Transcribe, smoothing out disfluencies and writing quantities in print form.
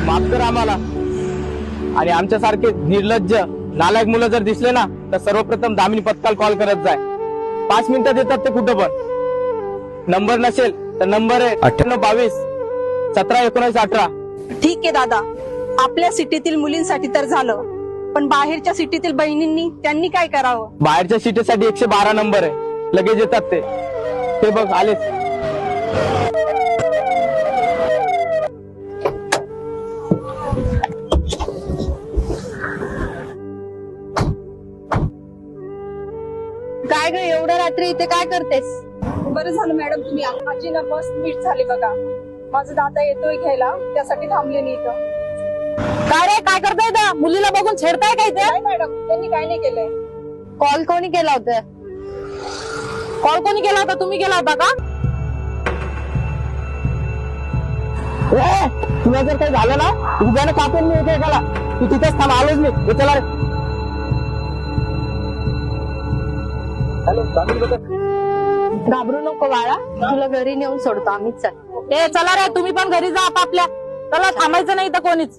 माफ कर आम्हाला. आणि आमच्यासारखे निर्लज्ज नालायक मुलं जर दिसले ना तर सर्वप्रथम दामिनी पथकाला कॉल करत जाय. 5 मिनिटात येतात ते कुठं पण. नंबर नसेल तर नंबर आहे 9822 171918. ठीक आहे दादा, आपल्या सिटीतील मुलींसाठी तर झालं, पण बाहेरच्या सिटीतील बहिणींनी त्यांनी काय करावं? बाहेरच्या सिटीसाठी 112 नंबर आहे, लगेच येतात ते. ते बघ आलेच. काय ग, एवढ्या रात्री इथे काय करतेस? बरं झालं मॅडम तुम्ही आला. माझी ना बस मीट झाली बघा. माझा दादा येतोय घ्यायला, त्यासाठी थांबले मी इथं. काय रे, काय करताय इथं? मुलीला बघून छेडताय काय ते? नाही मॅडम, त्यांनी काय नाही केलंय. कॉल कोणी केला होता? कॉल कोणी केला होता? तुम्ही केला होता का? तुला जर काही झालं ना उद्याने कापेल मी येते एकाला. तू तिथेच थांब, आलोच मी. हे चला रे. हॅलो, घाबरू नको बाळा, तुला घरी नेऊन सोडतो आम्हीच. चल, ए चला रे, तुम्ही पण घरी जा आपापल्या. चला, थांबायचं नाही तर कोणीच.